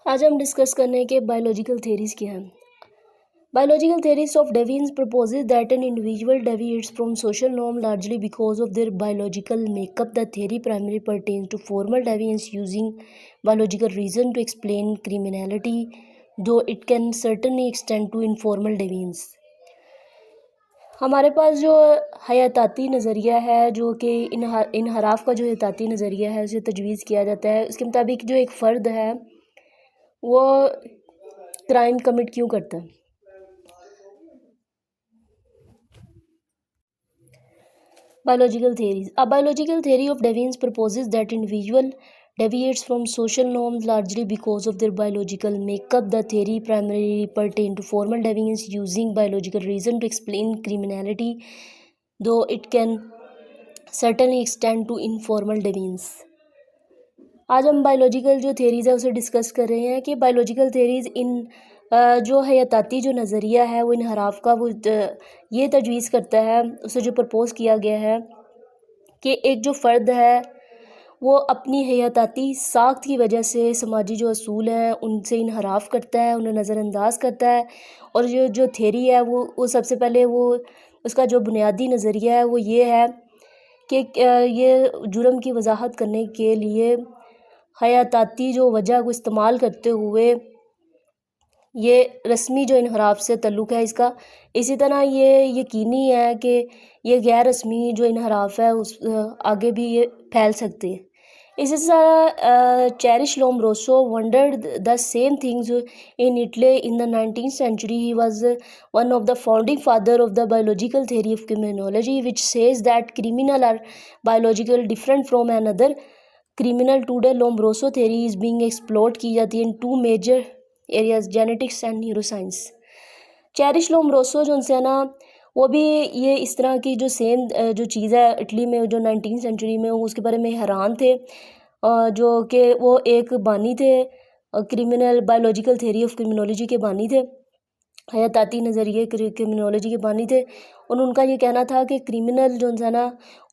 آج ہم ڈسکس کرنے کے بایولوجیکل تھیریز کیا ہیں. Biological theories of deviance proposes that an individual deviates from social norm largely because of their biological makeup. The theory primarily pertains to formal deviance using biological reason to explain criminality, though it can certainly extend to informal deviance. ہمارے پاس جو حیاتاتی نظریہ ہے جو کہ انحراف کا جو حیاتاتی نظریہ ہے اسے تجویز کیا جاتا ہے. اس کے مطابق جو ایک فرد ہے وہ کرائم کمٹ کیوں کرتا ہے. Biological theories. A biological theory of deviance proposes that individual deviates from social norms largely because of their biological makeup. The theory primarily pertains to formal deviance using biological reason to explain criminality, though it can certainly extend to informal deviance. آج ہم biological جو theories ہے اسے discuss کر رہے ہیں کہ biological theories جو حیاتاتی جو نظریہ ہے وہ انحراف کا وہ یہ تجویز کرتا ہے، اسے جو پرپوز کیا گیا ہے کہ ایک جو فرد ہے وہ اپنی حیاتاتی ساخت کی وجہ سے سماجی جو اصول ہیں ان سے انحراف کرتا ہے، انہیں نظر انداز کرتا ہے. اور جو تھیری ہے وہ سب سے پہلے وہ اس کا جو بنیادی نظریہ ہے وہ یہ ہے کہ یہ جرم کی وضاحت کرنے کے لیے حیاتاتی جو وجہ کو استعمال کرتے ہوئے یہ رسمی جو انحراف سے تعلق ہے اس کا. اسی طرح یہ یقینی ہے کہ یہ غیر رسمی جو انحراف ہے اس آگے بھی یہ پھیل سکتے ہیں. اسی طرح Cesare Lombroso wondered the same things in Italy in the 19th century. He was one of the founding father of the biological theory of criminology, which says that criminal are biological different from another criminal. Today Lombroso theory is being explored کی جاتی ہے in two major areas, genetics and neuroscience. Cesare Lombroso جو ان سے نا وہ بھی یہ اس طرح کی جو سیم جو چیز ہے اٹلی میں جو 19th century میں وہ اس کے بارے میں حیران تھے، جو کہ وہ ایک بانی تھے criminal biological theory of criminology کے بانی تھے، حیاتاتی نظریے کرمنالوجی کے بانی تھے. اور ان کا یہ کہنا تھا کہ کرمنل جو ہے نا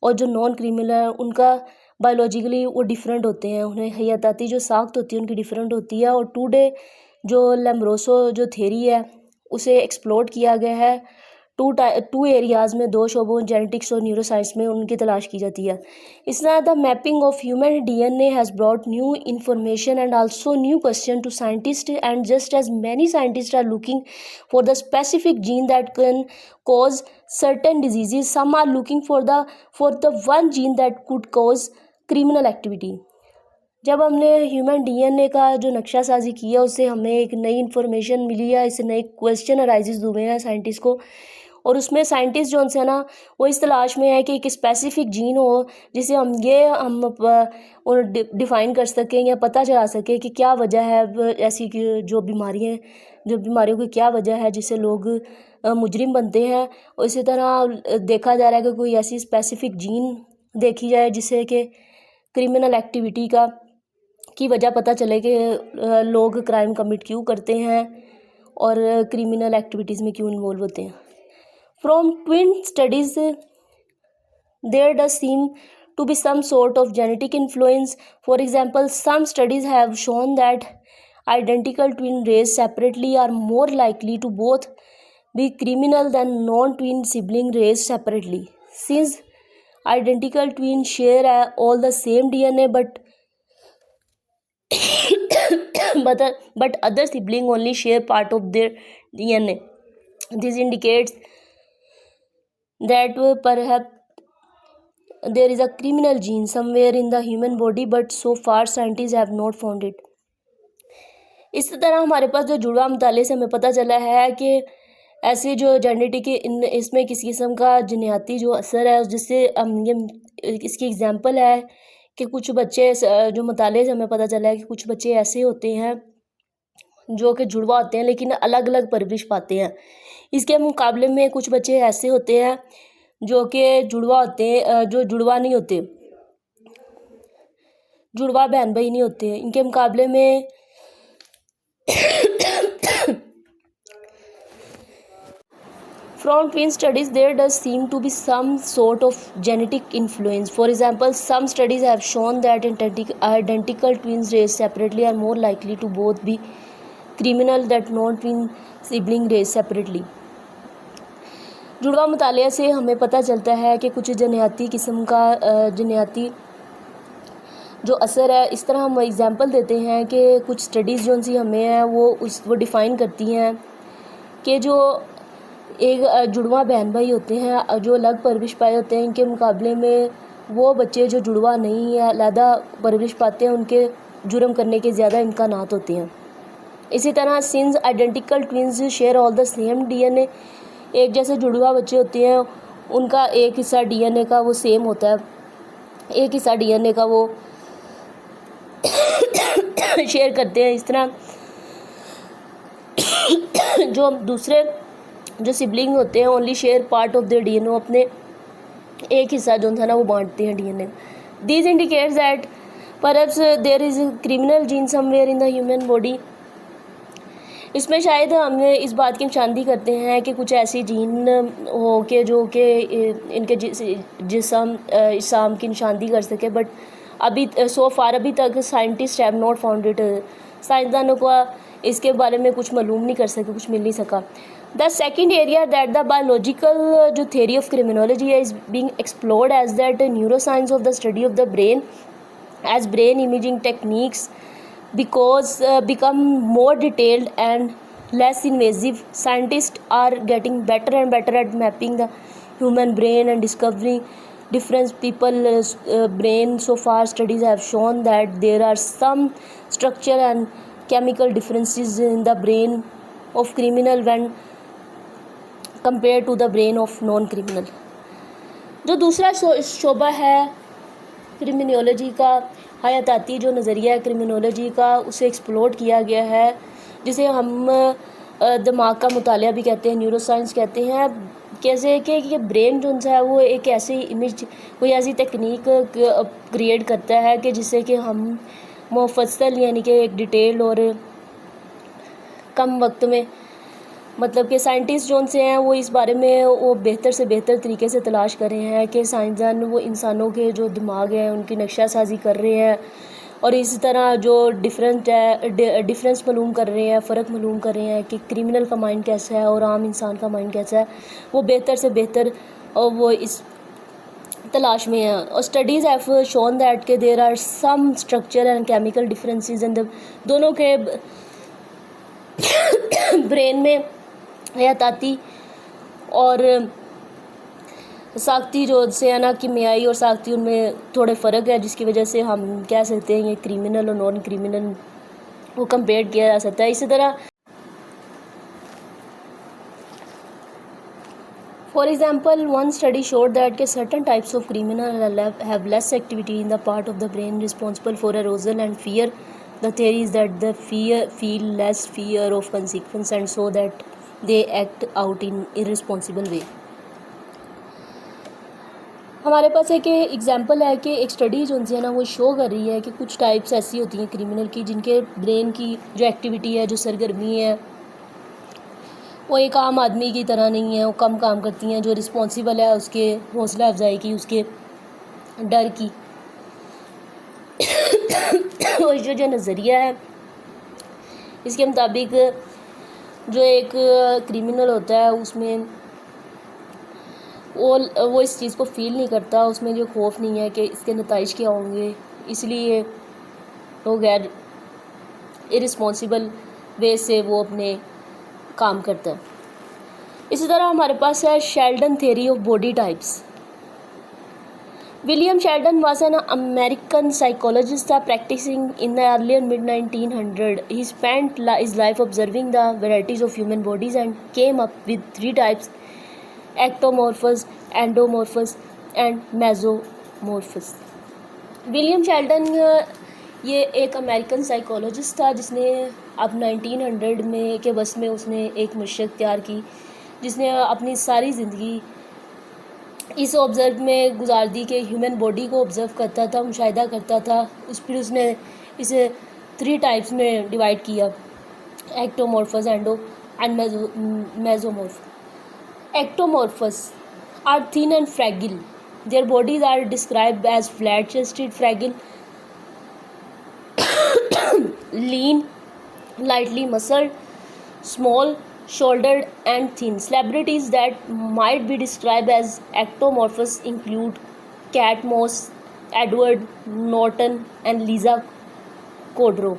اور جو نان کرمنل ہے ان کا بایولوجیکلی وہ ڈیفرنٹ ہوتے ہیں، انہیں حیاتاتی جو ساخت ہوتی ہے ان کی ڈیفرنٹ ہوتی ہے. اور ٹوڈے جو لیمبروسو جو تھیری ہے اسے ایکسپلور کیا گیا ہے ٹو ایریاز میں، دو شعبوں جینیٹکس اور نیورو سائنس میں ان کی تلاش کی جاتی ہے. اس طرح the mapping of human D N A has brought new information and also new question to scientist, and just as many scientist are looking for the specific gene that can cause certain diseases, some are looking for the one gene that could cause criminal activity. جب ہم نے human D N اے کا جو نقشہ سازی کیا اس سے ہمیں ایک نئی انفارمیشن ملی ہے، اس سے نئے کویسچن ارائزز ہوئے ہیں سائنٹسٹ کو. اور اس میں سائنٹسٹ جو ان سے نا وہ اس تلاش میں ہے کہ ایک اسپیسیفک جین ہو جسے ہم ڈیفائن کر سکیں یا پتہ چلا سکیں کہ کیا وجہ ہے ایسی جو بیماریوں کی کیا وجہ ہے جس سے لوگ مجرم بنتے ہیں. اور اسی طرح دیکھا جا رہا ہے کہ کوئی ایسی اسپیسیفک جین دیکھی جائے جس سے کہ کرمنل ایکٹیویٹی کی وجہ پتہ چلے کہ لوگ کرائم کمٹ کیوں کرتے ہیں اور کرمنل ایکٹیویٹیز میں کیوں انوالو ہوتے ہیں. From twin studies there does seem to be some sort of genetic influence. For example, some studies have shown that identical twin raised separately are more likely to both be criminal than non-twin sibling raised separately. Since identical twins share all the same DNA but other sibling only share part of their DNA. This indicates that perhaps there is a criminal gene somewhere in the human body, but so far scientists have not found it. اس طرح ہمارے پاس جو جڑواں مطالعے سے ہمیں پتہ چلا ہے کہ ایسے جو جینیٹک اس میں کسی قسم کا جنیاتی جو اثر ہے جس سے اس کی اگزامپل ہے کہ کچھ بچے جو مطالعے سے ہمیں پتہ چلا ہے کہ کچھ بچے ایسے ہوتے ہیں جو کہ جڑواں ہوتے ہیں لیکن الگ الگ پرورش پاتے ہیں. اس کے مقابلے میں کچھ بچے ایسے ہوتے ہیں جو کہ جڑواں ہوتے ہیں، جو جڑواں نہیں ہوتے، جڑواں بہن بھائی نہیں ہوتے. ان کے مقابلے میں From twin studies, there does seem to be some sort of genetic influence. For example, some studies have shown that identical twins raised separately are more likely to both be criminal than non-twin sibling raised separately. جڑواں مطالعہ سے ہمیں پتہ چلتا ہے کہ کچھ جنیاتی قسم کا جنیاتی جو اثر ہے. اس طرح ہم ایگزامپل دیتے ہیں کہ کچھ اسٹڈیز جو سی ہمیں ہیں وہ ڈیفائن کرتی ہیں کہ جو ایک جڑواں بہن بھائی ہوتے ہیں جو الگ پرورش پائے ہوتے ہیں، ان کے مقابلے میں وہ بچے جو جڑواں نہیں ہیں علیحدہ پرورش پاتے ہیں، ان کے جرم کرنے کے زیادہ امکانات ہوتے ہیں. اسی طرح since identical twins share all the same D N A, ایک جیسے جڑواں بچے ہوتے ہیں ان کا ایک حصہ ڈی این اے کا وہ سیم ہوتا ہے، ایک حصہ ڈی این اے کا وہ شیئر کرتے ہیں. اس طرح جو دوسرے جو سبلنگ ہوتے ہیں only share part of their D N A, اپنے ایک حصہ جو تھا نا وہ بانٹتے ہیں D N A. These indicates that perhaps there is a criminal gene somewhere in the human body. اس میں شاید ہم اس بات کی نشاندہی کرتے ہیں کہ کچھ ایسی جین ہو کہ جو کہ ان کے جسم اجسام کی نشاندہی کر سکے، بٹ ابھی سو فار ابھی تک scientist have not found it, سائنسدانوں کو اس کے بارے میں کچھ معلوم نہیں کر سکے، کچھ مل نہیں سکا. The second area that the biological جو theory of criminology is being explored as that neuroscience of the study of the brain as brain imaging techniques because become more detailed and less invasive. Scientists are getting better and better at mapping the human brain and discovering different people's brain. So far studies have shown that there are some structure and chemical differences in the brain of criminal when compared to the brain of non criminal. جو دوسرا شعبہ ہے کرمینولوجی کا، حیاتیاتی جو نظریہ ہے کرمینولوجی کا، اسے ایکسپلور کیا گیا ہے، جسے ہم دماغ کا مطالعہ بھی کہتے ہیں، نیورو سائنس کہتے ہیں. کیسے کہ یہ برین جو ہے وہ ایک ایسی امیج، کوئی ایسی تکنیک کریٹ کرتا ہے کہ جس سے کہ ہم مفصل یعنی کہ ایک ڈیٹیل اور کم وقت میں، مطلب کہ سائنٹسٹ جو سے ہیں وہ اس بارے میں وہ بہتر سے بہتر طریقے سے تلاش کر رہے ہیں کہ سائنسدان وہ انسانوں کے جو دماغ ہیں ان کی نقشہ سازی کر رہے ہیں، اور اسی طرح جو ڈفرینس معلوم کر رہے ہیں، فرق معلوم کر رہے ہیں کہ کرمنل کا مائنڈ کیسا ہے اور عام انسان کا مائنڈ کیسا ہے، وہ بہتر سے بہتر وہ اس تلاش میں ہیں. اور اسٹڈیز ہیو شون دیٹ کہ there are some structure and chemical differences ان دونوں کے برین میں حیاتیاتی اور ساختی جو سے ہے نا کیمیائی اور ساختی ان میں تھوڑے فرق ہے، جس کی وجہ سے ہم کہہ سکتے ہیں یہ کریمنل اور نان کریمنل کو کمپیئر کیا جا سکتا ہے. اسی طرح for example one study showed that کہ certain types of criminal have less activity in the part of the brain responsible for arousal and fear. The theory is that the feel less fear of consequence and so that they act out in irresponsible way. ہمارے پاس ایک example ہے کہ ایک study جو ہے نا وہ شو کر رہی ہے کہ کچھ ٹائپس ایسی ہوتی ہیں کرمنل کی جن کے برین کی جو ایکٹیویٹی ہے، جو سرگرمی ہے، وہ ایک عام آدمی کی طرح نہیں ہے، وہ کم کام کرتی ہیں، جو رسپانسیبل ہے اس کے حوصلہ افزائی کی، اس کے ڈر کی. اور جو نظریہ ہے اس کے مطابق جو ایک کریمنل ہوتا ہے اس میں وہ اس چیز کو فیل نہیں کرتا، اس میں جو خوف نہیں ہے کہ اس کے نتائج کیا ہوں گے، اس لیے وہ غیر ارسپانسیبل وے سے وہ اپنے کام کرتا ہے. اسی طرح ہمارے پاس ہے Sheldon theory of body types. William Sheldon was an American psychologist practicing in the early and mid-1900s. He spent his life observing the varieties of human bodies and came up with 3 types: ectomorphous, endomorphous, and mesomorphous. William Sheldon یہ ایک American psychologist تھا جس نے اب 1900 میں کے بس میں اس نے ایک مشق تیار کی، جس نے اپنی ساری زندگی اس آبزرو میں گزار دی کہ ہیومن باڈی کو آبزرو کرتا تھا، مشاہدہ کرتا تھا. پھر اس نے اسے 3 ٹائپس میں ڈیوائڈ کیا: ایکٹومورفس، اینڈو and میزومورف. Ectomorphs are thin and fragile. Their bodies are described as flat-chested, fragile, lean, lightly muscled, small shouldered, and thin. Celebrities that might be described as ectomorphous include Kate Moss, Edward Norton, and Lisa Kudrow.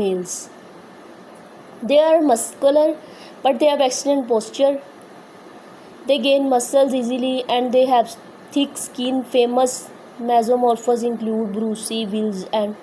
males. They are muscular but they have excellent posture. They gain muscles easily and they have thick skin. Famous mesomorphs include Bruce Willis and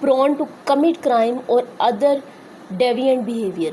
prone to commit crime or other deviant behavior.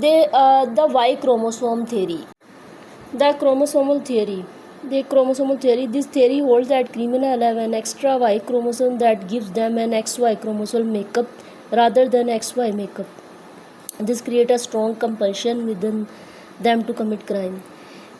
The Y chromosome theory. The chromosomal theory. This theory holds that criminals have an extra Y chromosome that gives them an XY chromosome makeup rather than XY makeup. This creates a strong compulsion within them to commit crime.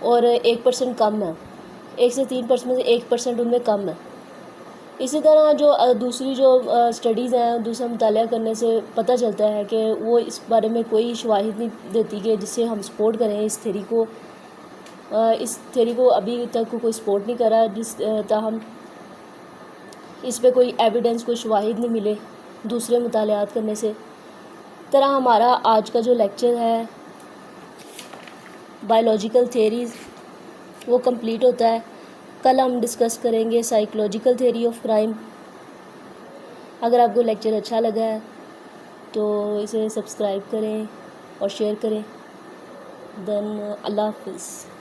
اور 1% کم ہے، 1 سے 3% میں سے 1% ان میں کم ہے۔ اسی طرح جو دوسری جو اسٹڈیز ہیں، دوسرا مطالعہ کرنے سے پتہ چلتا ہے کہ وہ اس بارے میں کوئی شواہد نہیں دیتی کہ جس سے ہم سپورٹ کریں اس تھیوری کو۔ اس تھیوری کو ابھی تک کوئی سپورٹ نہیں کرا، جس تاہم اس پہ کوئی ایویڈنس، کوئی شواہد نہیں ملے دوسرے مطالعات کرنے سے۔ طرح ہمارا آج کا جو لیکچر ہے بایولوجیکل تھیریز وہ کمپلیٹ ہوتا ہے۔ کل ہم ڈسکس کریں گے سائیکولوجیکل تھیوری آف کرائم۔ اگر آپ کو لیکچر اچھا لگا ہے تو اسے سبسکرائب کریں اور شیئر کریں۔ دین اللہ حافظ۔